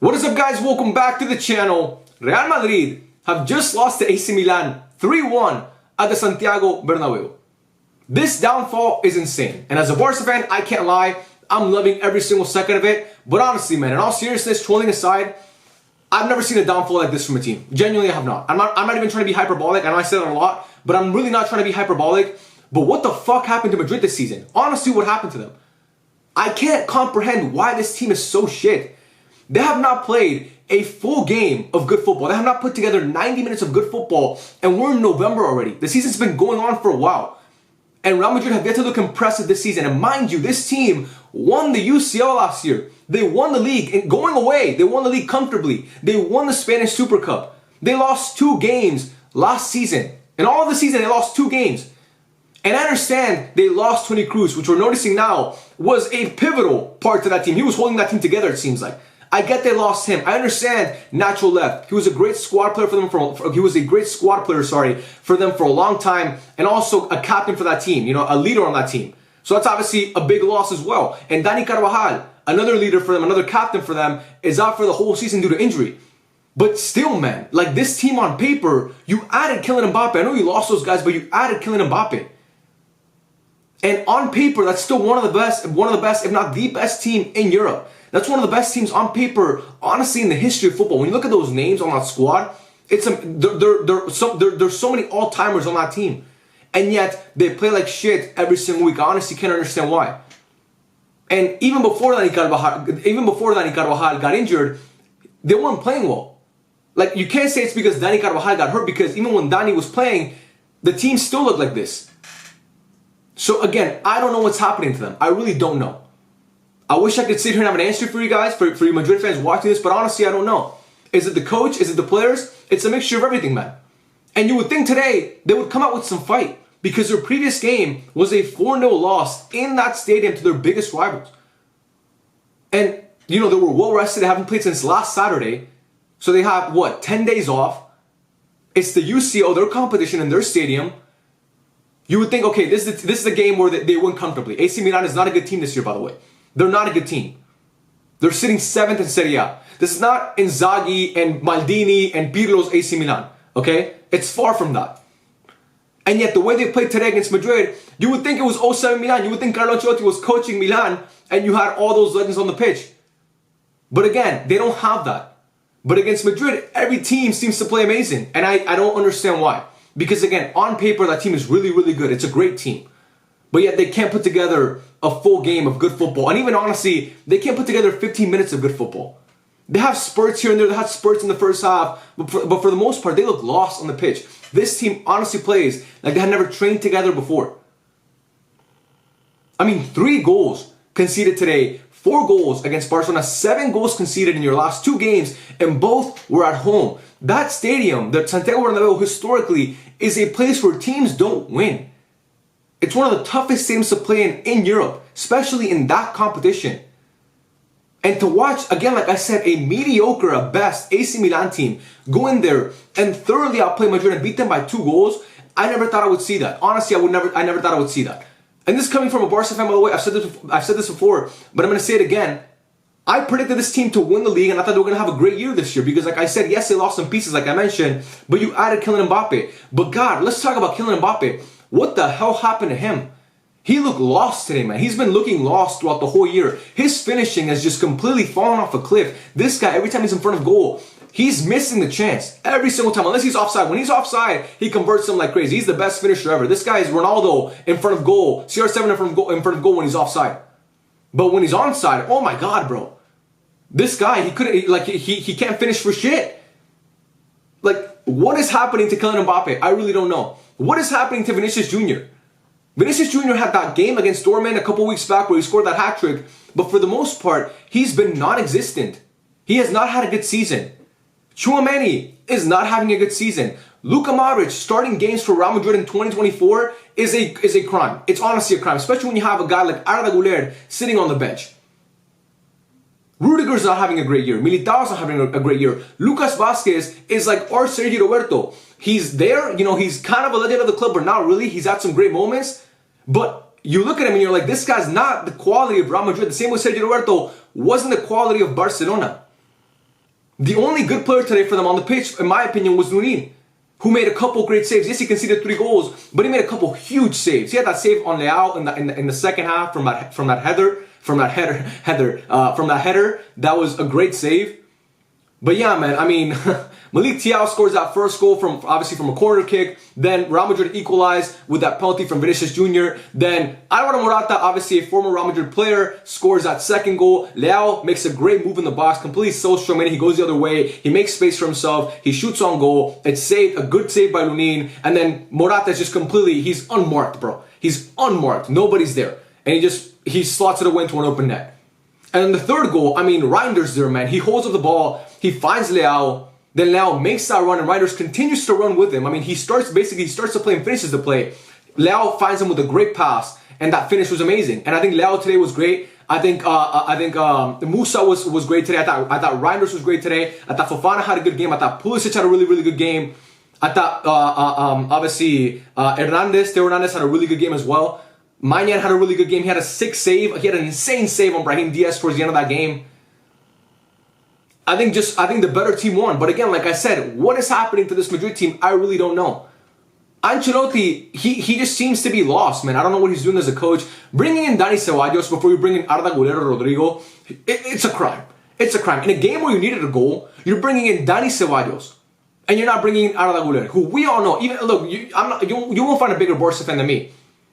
What is up, guys? Welcome back to the channel. Real Madrid have just lost to AC Milan 3-1 at the Santiago Bernabeu. This downfall is insane, and as a Barca fan, I can't lie, I'm loving every single second of it. But honestly, man, in all seriousness, trolling aside, I've never seen a downfall like this from a team. Genuinely, I have not. I'm not even trying to be hyperbolic. I know I say that a lot, but I'm really not trying to be hyperbolic. But what the fuck happened to Madrid this season? Honestly, what happened to them? I can't comprehend why this team is so shit. They have not played a full game of good football. They have not put together 90 minutes of good football, and we're in November already. The season's been going on for a while. And Real Madrid have yet to look impressive this season. And mind you, this team won the UCL last year. They won the league, and going away, they won the league comfortably. They won the Spanish Super Cup. They lost 2 games last season. In all of the season, they lost 2 games. And I understand they lost Toni Kroos, which we're noticing now was a pivotal part to that team. He was holding that team together, it seems like. I get they lost him. I understand Nacho left. He was a great squad player for them for a long time, and also a captain for that team, a leader on that team. So that's obviously a big loss as well. And Dani Carvajal, another leader for them, another captain for them, is out for the whole season due to injury. But still, man, like this team on paper, you added Kylian Mbappe. I know you lost those guys, but you added Kylian Mbappe. And on paper, that's still one of the best, if not the best team in Europe. That's one of the best teams on paper, honestly, in the history of football. When you look at those names on that squad, there's so many all-timers on that team. And yet, they play like shit every single week. I honestly can't understand why. And even before Dani Carvajal got injured, they weren't playing well. Like, you can't say it's because Dani Carvajal got hurt, because even when Dani was playing, the team still looked like this. So again, I don't know what's happening to them. I really don't know. I wish I could sit here and have an answer for you guys, for you Madrid fans watching this, but honestly, I don't know. Is it the coach? Is it the players? It's a mixture of everything, man. And you would think today they would come out with some fight, because their previous game was a 4-0 loss in that stadium to their biggest rivals. And, they were well rested. They haven't played since last Saturday. So they have, 10 days off. It's the UCL, their competition in their stadium. You would think, okay, this is a game where they win comfortably. AC Milan is not a good team this year, by the way. They're not a good team. They're sitting 7th in Serie A. This is not Inzaghi and Maldini and Pirlo's AC Milan, okay? It's far from that. And yet, the way they played today against Madrid, you would think it was 07 Milan. You would think Carlo Ancelotti was coaching Milan, and you had all those legends on the pitch. But again, they don't have that. But against Madrid, every team seems to play amazing. And I don't understand why. Because again, on paper, that team is really, really good. It's a great team. But yet they can't put together a full game of good football. And even honestly, they can't put together 15 minutes of good football. They have spurts here and there. They had spurts in the first half. But for the most part, they look lost on the pitch. This team honestly plays like they had never trained together before. I mean, 3 goals conceded today. 4 goals against Barcelona. 7 goals conceded in your last 2 games. And both were at home. That stadium, the Santiago Bernabeu, historically, is a place where teams don't win. It's one of the toughest stadiums to play in Europe, especially in that competition. And to watch, again, like I said, a mediocre at best AC Milan team go in there and thoroughly outplay Madrid and beat them by 2 goals, I never thought I would see that. Honestly, I never thought I would see that. And this is coming from a Barca fan, by the way. I've said this before, but I'm going to say it again. I predicted this team to win the league, and I thought they were going to have a great year this year because, like I said, yes, they lost some pieces, like I mentioned, but you added Kylian Mbappe. But God, let's talk about Kylian Mbappe. What the hell happened to him? He looked lost today, man. He's been looking lost throughout the whole year. His finishing has just completely fallen off a cliff. This guy, every time he's in front of goal, he's missing the chance. Every single time, unless he's offside. When he's offside, he converts them like crazy. He's the best finisher ever. This guy is Ronaldo in front of goal. CR7 in front of goal when he's offside. But when he's onside, oh my God, bro. This guy, he can't finish for shit. Like, what is happening to Kylian Mbappe? I really don't know. What is happening to Vinicius Jr.? Vinicius Jr. had that game against Dortmund a couple weeks back where he scored that hat-trick, but for the most part, he's been non-existent. He has not had a good season. Tchouaméni is not having a good season. Luka Modric starting games for Real Madrid in 2024 is a crime. It's honestly a crime, especially when you have a guy like Arda Güler sitting on the bench. Rudiger's not having a great year. Militao's not having a great year. Lucas Vázquez is like our Sergio Roberto. He's there, he's kind of a legend of the club, but not really. He's had some great moments. But you look at him and you're like, this guy's not the quality of Real Madrid. The same with Sergio Roberto wasn't the quality of Barcelona. The only good player today for them on the pitch, in my opinion, was Lunin, who made a couple great saves. Yes, he conceded 3 goals, but he made a couple huge saves. He had that save on Leao in the second half from that header. That was a great save. But yeah, man, I mean, Malik Thiaw scores that first goal from a corner kick. Then Real Madrid equalized with that penalty from Vinicius Jr. Then Alvaro Morata, obviously a former Real Madrid player, scores that second goal. Leao makes a great move in the box, completely social. He goes the other way. He makes space for himself. He shoots on goal. It's saved, a good save by Lunin. And then Morata is just completely, he's unmarked, bro. He's unmarked. Nobody's there. And he slots it away into an open net. And then the third goal, I mean, Reinders there, man. He holds up the ball. He finds Leao. Then Leao makes that run, and Reinders continues to run with him. I mean, he starts to play and finishes the play. Leao finds him with a great pass, and that finish was amazing. And I think Leao today was great. I think Musa was great today. I thought Reinders was great today. I thought Fofana had a good game. I thought Pulisic had a really, really good game. I thought obviously Theo Hernandez had a really good game as well. Maignan had a really good game. He had a 6 save. He had an insane save on Brahim Diaz towards the end of that game. I think the better team won. But again, like I said, what is happening to this Madrid team? I really don't know. Ancelotti, he just seems to be lost, man. I don't know what he's doing as a coach. Bringing in Dani Ceballos before you bring in Arda Güler or Rodrigo, it's a crime. It's a crime. In a game where you needed a goal, you're bringing in Dani Ceballos. And you're not bringing in Arda Güler, who we all know. Even look, you won't find a bigger Barca fan than me.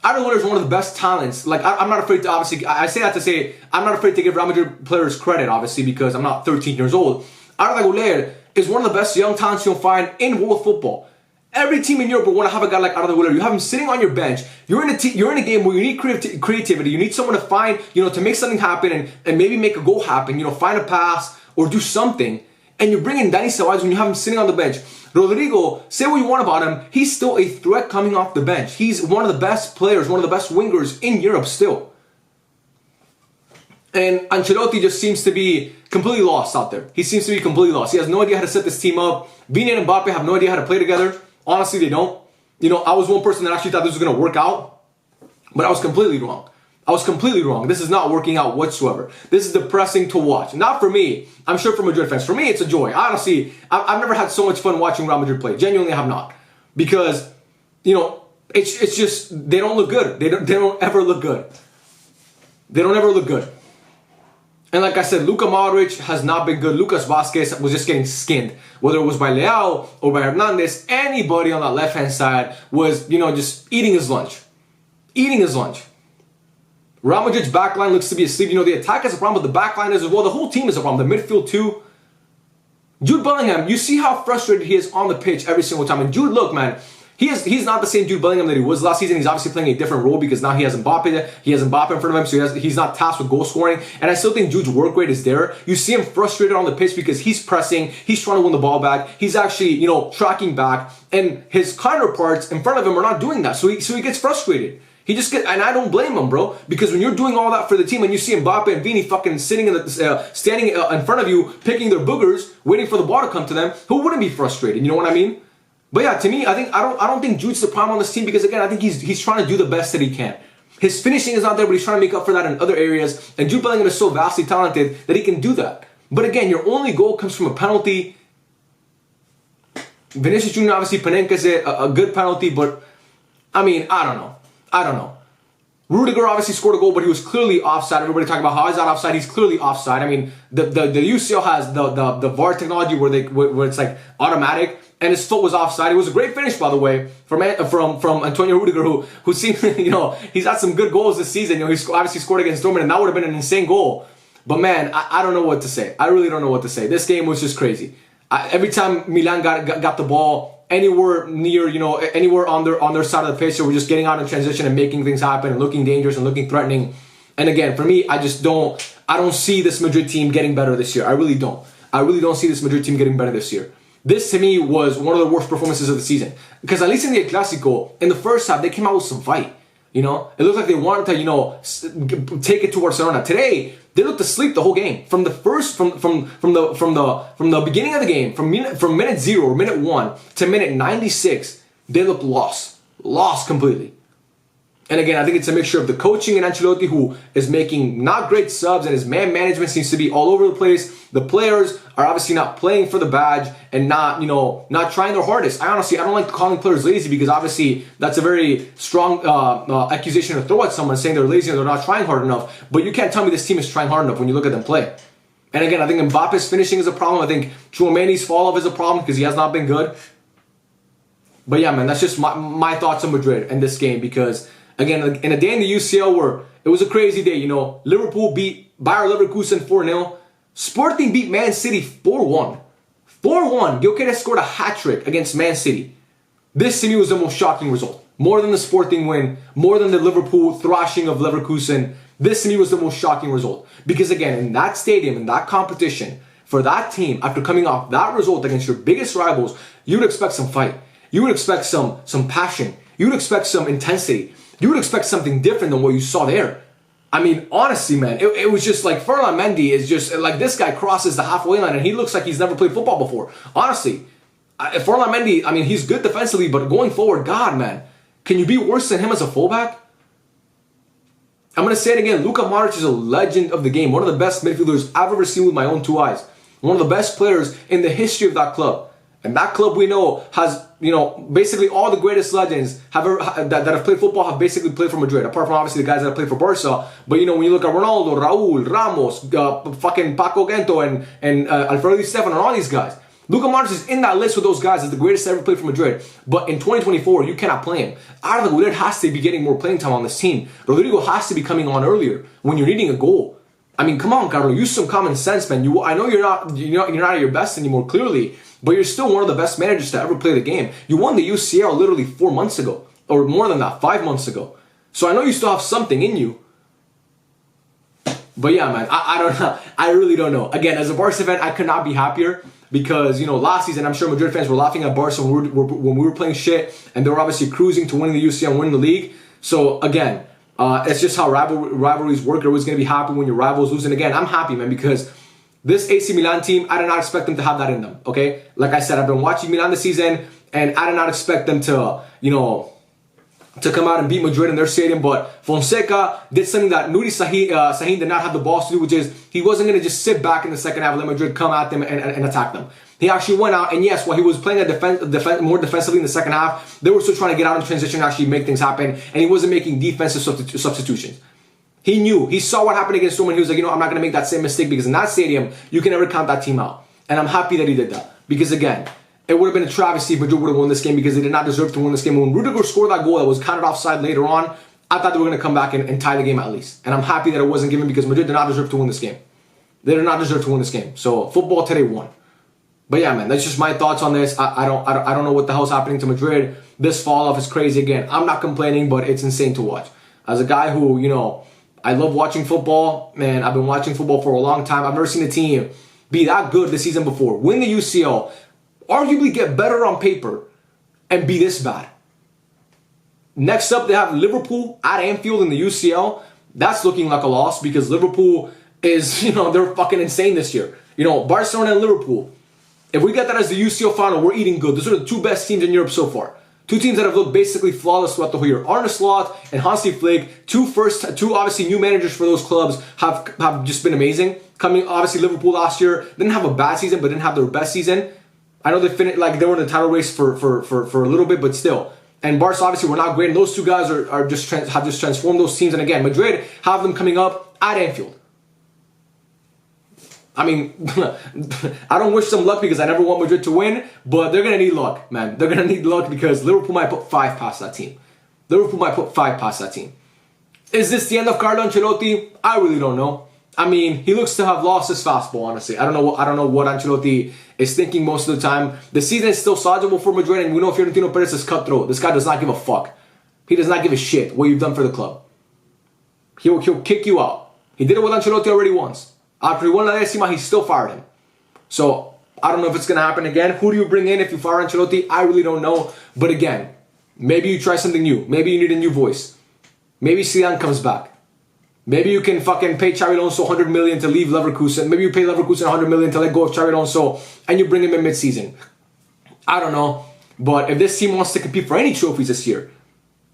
Arda Güler is one of the best talents. Like, I'm not afraid to, obviously, I say that to say, I'm not afraid to give Real Madrid players credit, obviously, because I'm not 13 years old. Arda Güler is one of the best young talents you'll find in world football. Every team in Europe will want to have a guy like Arda Güler. You have him sitting on your bench. You're in a game where you need creativity. You need someone to find, to make something happen and maybe make a goal happen. Find a pass or do something. And you bring in Dani Ceballos when you have him sitting on the bench. Rodrigo, say what you want about him, he's still a threat coming off the bench. He's one of the best players, one of the best wingers in Europe still. And Ancelotti just seems to be completely lost out there. He seems to be completely lost. He has no idea how to set this team up. Vini and Mbappe have no idea how to play together. Honestly, they don't. I was one person that actually thought this was going to work out, but I was completely wrong. This is not working out whatsoever. This is depressing to watch. Not for me. I'm sure for Madrid fans. For me, it's a joy. Honestly, I've never had so much fun watching Real Madrid play. Genuinely, I have not. Because, it's just, they don't look good. They don't ever look good. They don't ever look good. And like I said, Luka Modric has not been good. Lucas Vazquez was just getting skinned. Whether it was by Leao or by Hernandez, anybody on that left-hand side was, just eating his lunch. Real Madrid's backline looks to be asleep. The attack is a problem, but the backline is as well. The whole team is a problem. The midfield too. Jude Bellingham, you see how frustrated he is on the pitch every single time. And Jude, look, man, he's not the same Jude Bellingham that he was last season. He's obviously playing a different role because now he has Mbappe. He has Mbappe in front of him, so he's not tasked with goal scoring. And I still think Jude's work rate is there. You see him frustrated on the pitch because he's pressing. He's trying to win the ball back. He's actually, tracking back. And his counterparts in front of him are not doing that. So he gets frustrated. And I don't blame him, bro, because when you're doing all that for the team and you see Mbappe and Vini fucking standing in front of you, picking their boogers, waiting for the ball to come to them, who wouldn't be frustrated? You know what I mean? But yeah, to me, I don't think Jude's the problem on this team because again, I think he's trying to do the best that he can. His finishing is not there, but he's trying to make up for that in other areas. And Jude Bellingham is so vastly talented that he can do that. But again, your only goal comes from a penalty. Vinicius Jr. obviously Panenka's a good penalty, but I mean, I don't know. Rudiger obviously scored a goal, but he was clearly offside. Everybody talking about how he's not offside. He's clearly offside. I mean, the UCL has the VAR technology where it's like automatic, and his foot was offside. It was a great finish, by the way, from Antonio Rudiger, who seemed, he's had some good goals this season. He obviously scored against Dortmund, and that would have been an insane goal. But man, I don't know what to say. I really don't know what to say. This game was just crazy. Every time Milan got the ball anywhere near, anywhere on their side of the pitch, so we're just getting out in transition and making things happen and looking dangerous and looking threatening. And again, for me, I don't see this Madrid team getting better this year. I really don't see this Madrid team getting better this year. This, to me, was one of the worst performances of the season. Because at least in the El Clásico, in the first half, they came out with some fight. It looked like they wanted to, take it to Barcelona. Today, they looked asleep the whole game. From the beginning of the game, from minute 0 or minute 1 to minute 96, they looked lost completely. And again, I think it's a mixture of the coaching and Ancelotti, who is making not great subs, and his man management seems to be all over the place. The players are obviously not playing for the badge and not trying their hardest. I don't like calling players lazy, because obviously that's a very strong accusation to throw at someone, saying they're lazy and they're not trying hard enough. But you can't tell me this team is trying hard enough when you look at them play. And again, I think Mbappe's finishing is a problem. I think Tchouaméni's fall off is a problem because he has not been good. But yeah, man, that's just my thoughts on Madrid and this game, because again, in a day in the UCL where it was a crazy day, Liverpool beat Bayer Leverkusen 4-0. Sporting beat Man City 4-1. 4-1. Gyökeres scored a hat-trick against Man City. This to me was the most shocking result. More than the Sporting win, more than the Liverpool thrashing of Leverkusen, this to me was the most shocking result. Because again, in that stadium, in that competition, for that team, after coming off that result against your biggest rivals, you would expect some fight. You would expect some passion. You would expect some intensity. You would expect something different than what you saw there. I mean, honestly, man, it was just like Ferland Mendy is just like, this guy crosses the halfway line and he looks like he's never played football before. Honestly, Ferland Mendy, I mean, he's good defensively, but going forward, God, man, can you be worse than him as a fullback? I'm going to say it again. Luka Modric is a legend of the game. One of the best midfielders I've ever seen with my own two eyes. One of the best players in the history of that club. And that club, we know, has, basically all the greatest legends that have played football have basically played for Madrid, apart from obviously the guys that have played for Barca. But when you look at Ronaldo, Raúl, Ramos, fucking Paco Gento, and Alfredo Di Stefano, and all these guys, Luka Modric is in that list with those guys as the greatest to ever play for Madrid. But in 2024, you cannot play him. Arda Güler has to be getting more playing time on this team. Rodrigo has to be coming on earlier when you're needing a goal. I mean, come on, Carlo, use some common sense, man. I know you're not at your best anymore, clearly, but you're still one of the best managers to ever play the game. You won the UCL literally 4 months ago, or more than that, 5 months ago. So I know you still have something in you. But yeah, man, I don't know. I really don't know. Again, as a Barca fan, I could not be happier, because last season, I'm sure Madrid fans were laughing at Barca when we were playing shit, and they were obviously cruising to winning the UCL and winning the league. So again, it's just how rivalries work. You're always going to be happy when your rivals lose. And again, I'm happy, man, because this AC Milan team, I did not expect them to have that in them, okay? Like I said, I've been watching Milan this season, and I did not expect them to, to come out and beat Madrid in their stadium. But Fonseca did something that Nuri Sahin did not have the balls to do, which is he wasn't going to just sit back in the second half and let Madrid come at them and attack them. He actually went out, and yes, while he was playing more defensively in the second half, they were still trying to get out in transition and actually make things happen, and he wasn't making defensive substitutions. He knew. He saw what happened against Roma, and he was like, I'm not going to make that same mistake, because in that stadium, you can never count that team out. And I'm happy that he did that. Because again, it would have been a travesty if Madrid would have won this game, because they did not deserve to win this game. When Rudiger scored that goal that was counted offside later on, I thought they were going to come back and tie the game at least. And I'm happy that it wasn't given, because Madrid did not deserve to win this game. They did not deserve to win this game. So football today won. But yeah, man, that's just my thoughts on this. I don't know what the hell's happening to Madrid. This fall off is crazy again. I'm not complaining, but it's insane to watch. As a guy who, I love watching football. Man, I've been watching football for a long time. I've never seen a team be that good this season before. Win the UCL, arguably get better on paper, and be this bad. Next up, they have Liverpool at Anfield in the UCL. That's looking like a loss, because Liverpool is, they're fucking insane this year. Barcelona and Liverpool. If we get that as the UCL final, we're eating good. Those are the two best teams in Europe so far. Two teams that have looked basically flawless throughout the whole year. Arne Slot and Hansi Flick, two obviously new managers for those clubs, have just been amazing. Coming, obviously, Liverpool last year didn't have a bad season, but didn't have their best season. I know they finished, they were in the title race for a little bit, but still. And Barca obviously were not great, and those two guys have just transformed those teams. And again, Madrid have them coming up at Anfield. I mean, I don't wish them luck, because I never want Madrid to win, but they're going to need luck, man. They're going to need luck, because Liverpool might put 5 past that team. Is this the end of Carlo Ancelotti? I really don't know. I mean, he looks to have lost his fastball, honestly. I don't know what Ancelotti is thinking most of the time. The season is still sizable for Madrid, and we know Florentino Perez is cutthroat. This guy does not give a fuck. He does not give a shit what you've done for the club. He'll kick you out. He did it with Ancelotti already once. After he won La Décima, he still fired him. So, I don't know if it's going to happen again. Who do you bring in if you fire Ancelotti? I really don't know. But again, maybe you try something new. Maybe you need a new voice. Maybe Zidane comes back. Maybe you can fucking pay Xabi Alonso 100 million to leave Leverkusen. Maybe you pay Leverkusen 100 million to let go of Xabi Alonso, and you bring him in mid-season. I don't know. But if this team wants to compete for any trophies this year,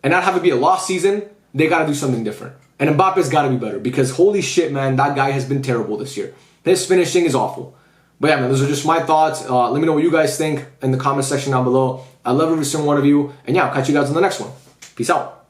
and not have it be a lost season, they got to do something different. And Mbappe's got to be better because holy shit, man, that guy has been terrible this year. His finishing is awful. But yeah, man, those are just my thoughts. Let me know what you guys think in the comment section down below. I love every single one of you. And yeah, I'll catch you guys on the next one. Peace out.